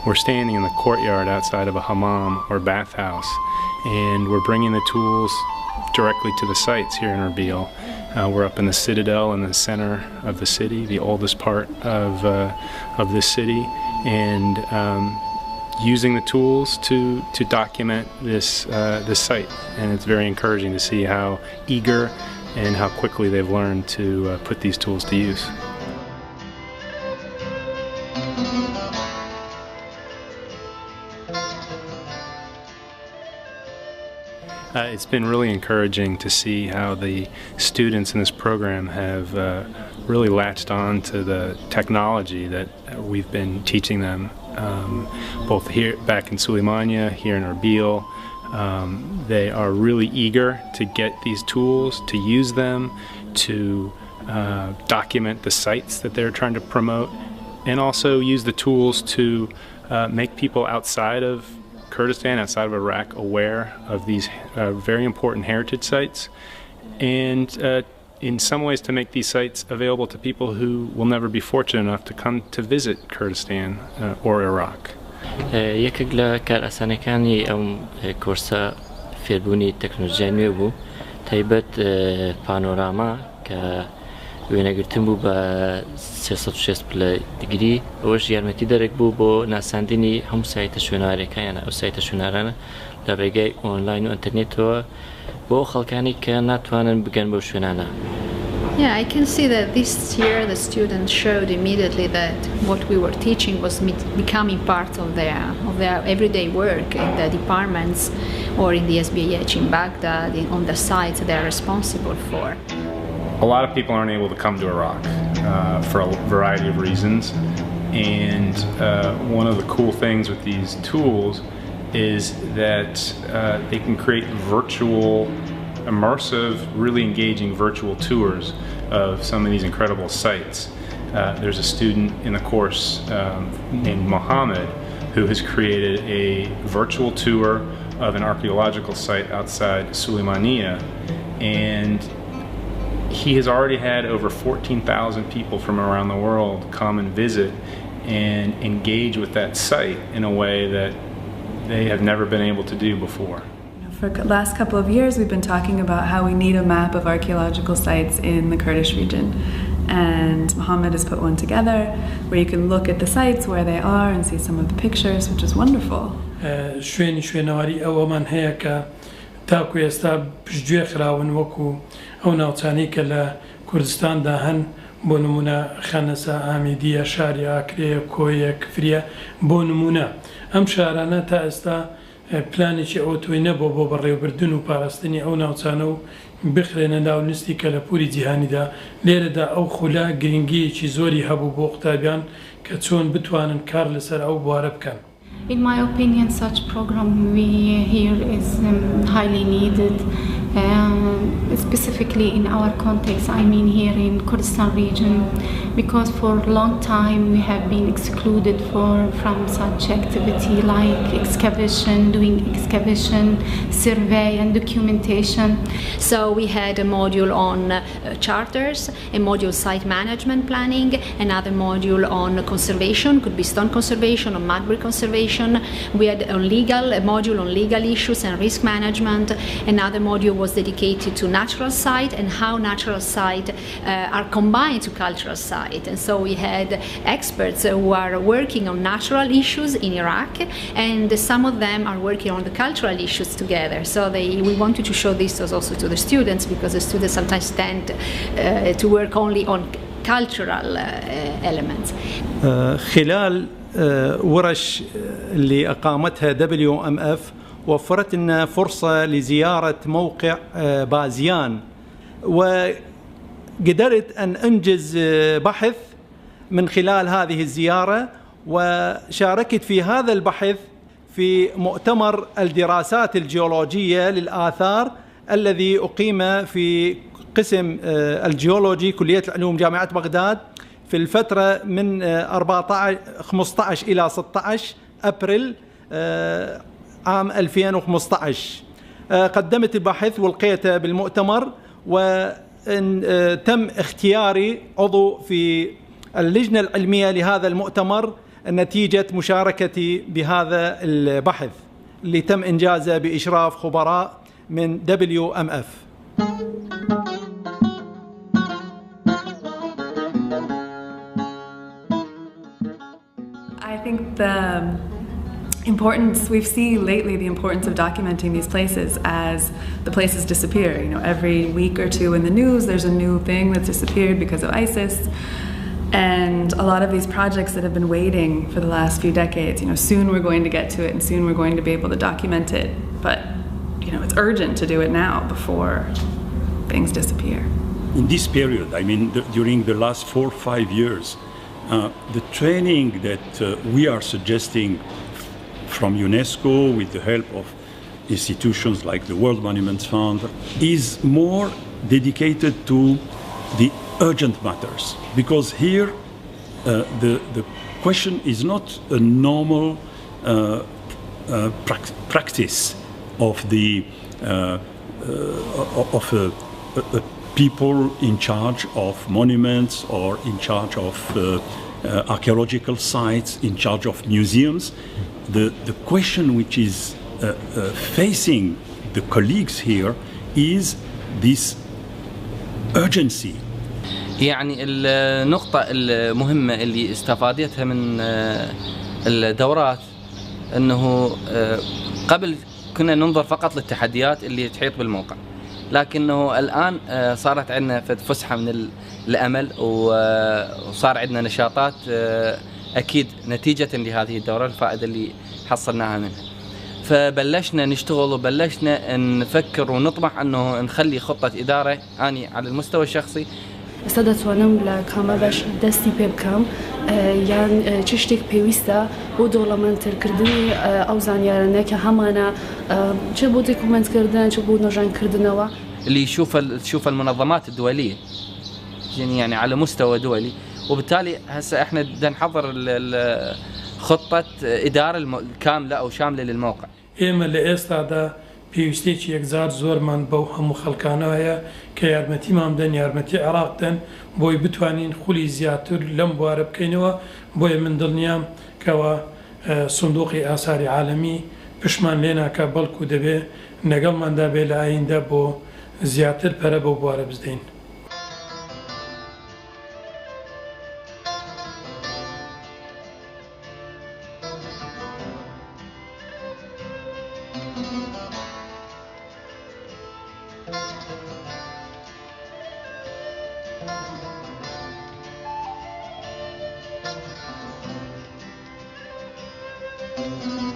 we're standing in the courtyard outside of a hammam or bathhouse, and we're bringing the tools directly to the sites here in Erbil. We're up in the citadel in the center of the city, the oldest part of this city, and using the tools to document this site. And it's very encouraging to see how eager and how quickly they've learned to put these tools to use. It's been really encouraging to see how the students in this program have really latched on to the technology that we've been teaching them, both here back in Suleimania, here in Erbil. They are really eager to get these tools, to use them, to document the sites that they're trying to promote, and also use the tools to make people outside of Kurdistan, outside of Iraq, aware of these very important heritage sites, and in some ways to make these sites available to people who will never be fortunate enough to come to visit Kurdistan or Iraq. یەکێک لە کارئاسانیەکانی ئەم کۆرسە فێربوونی تەکنۆلۆژیای نوێ بوو، تایبەت پانۆراما کە وێنەگرتن بوو بە 360 پلە دیگری، ئەوەش یارمەتی دەرێک بوو بۆ ناساندنی هەموو سایتە شوێنەوارەکانیانە، ئەو سایتە شوێنەوارانە لە ڕێگای ئۆنلاین و ئینتەرنێتەوە بۆ خەڵکانی کە ناتوانن بگەن بەو شوێنانە. Yeah, I can see that this year the students showed immediately that what we were teaching was becoming part of their everyday work in the departments or in the SBH in Baghdad, on the sites they are responsible for. A lot of people aren't able to come to Iraq for a variety of reasons, and one of the cool things with these tools is that they can create virtual, immersive, really engaging virtual tours of some of these incredible sites. There's a student in the course named Mohammed who has created a virtual tour of an archaeological site outside Suleimania, and he has already had over 14,000 people from around the world come and visit and engage with that site in a way that they have never been able to do before. For the last couple of years, we've been talking about how we need a map of archaeological sites in the Kurdish region. And Mohammed has put one together where you can look at the sites where they are and see some of the pictures, which is wonderful. شوێنەواری ئەوەمان هەیە کە تاکو ئێستا پشتگوێ خراون وەکو ئەو ناوچانەی کە لە کوردستاندا هەن، بۆ نمونە خانەسا ئامیدیە، شاری ئاکرێ، کۆیە، کفریە، بۆ نمونە ئەم شارانە تا ئێستا پلانێکی ئۆتۆی نەبوو بۆ بەڕێوەبردن و پاراستنی ئەو ناوچانە و بخرێنە ناو نستی کە لە پووری جیهانیدا. لێرەدا ئەو خولە گرنگیەکی زۆری هەبوو بۆ قوتابیان کە چۆن بتوانن کار لەسەر ئەو بوارە بکەن. In my opinion, such program here is highly needed, specifically in our context, I mean here in Kurdistan region, because for a long time we have been excluded from such activity like doing excavation, survey and documentation. So we had a module on charters, a module site management planning, another module on conservation, could be stone conservation or mudbrake conservation. We had a module on legal issues and risk management. Another module was dedicated to natural site and how natural site are combined to cultural site. And so we had experts who are working on natural issues in Iraq, and some of them are working on the cultural issues together. So we wanted to show this also to the students, because the students sometimes tend to work only on cultural elements. خلال ورش اللي أقامتها WMF وفرت لنا فرصة لزيارة موقع بازيان، وقدرت أن أنجز بحث من خلال هذه الزيارة، وشاركت في هذا البحث في مؤتمر الدراسات الجيولوجية للآثار الذي أقيم في قسم الجيولوجي كلية العلوم جامعة بغداد في الفترة من 15 إلى 16 أبريل عام 2015. قدمت البحث والقيته بالمؤتمر، وتم اختياري عضو في اللجنة العلمية لهذا المؤتمر نتيجة مشاركتي بهذا البحث اللي تم إنجازه بإشراف خبراء من WMF. I think we've seen lately the importance of documenting these places as the places disappear. You know, every week or two in the news there's a new thing that's disappeared because of ISIS. And a lot of these projects that have been waiting for the last few decades, you know, soon we're going to get to it and soon we're going to be able to document it. But, you know, it's urgent to do it now before things disappear. In this period, I mean, during the last 4 or 5 years, the training that we are suggesting from UNESCO with the help of institutions like the World Monuments Fund is more dedicated to the urgent matters, because here the question is not a normal practice of the people in charge of monuments or in charge of archaeological sites, in charge of museums. The question which is facing the colleagues here is this urgency. يعني النقطة المهمة اللي استفادتها من الدورات أنه قبل كنا ننظر فقط للتحديات اللي تحيط بالموقع، لكنه الآن صارت عندنا فسحة من الأمل وصار عندنا نشاطات أكيد نتيجة لهذه الدورة الفائدة اللي حصلناها منها. فبلشنا نشتغل وبلشنا نفكر ونطمح أنه نخلي خطة إدارة أني على المستوى الشخصي سەدەتوانم لە کامە بەش دەستی پێ بکەم یان چ شتێک پێویستە بۆ دەوڵەمەندترکردنی ئەو زانیارانە کە هەمانە چ بۆ دۆکومنتکردن چ بۆ نۆژانکردنەوە اللي يشوف المنظمات الدولية يعني على مستوى دولي، وبالتالي هسه احنا بدنا نحضر خطة إدارة كاملة أو شاملة للموقع. ئێمە لە ئێستادا پێویستێکی یەکجار زۆرمان بەو هەموو خەڵکانەوەیە کە یارمەتیمان بدەن، یارمەتی عێراق بدەن بۆی بتوانین خولی زیاتر لەم بوارە بکەینەوە. بۆیە من دڵنیام کەوە صندوقی ئاساری عالەمی پشمان لێ ناکە، بەڵکو دەبێ لەگەڵماندا بێ لە ئایندە بۆ زیاتر پەرە بەو بوارە بزدەین. Thank you.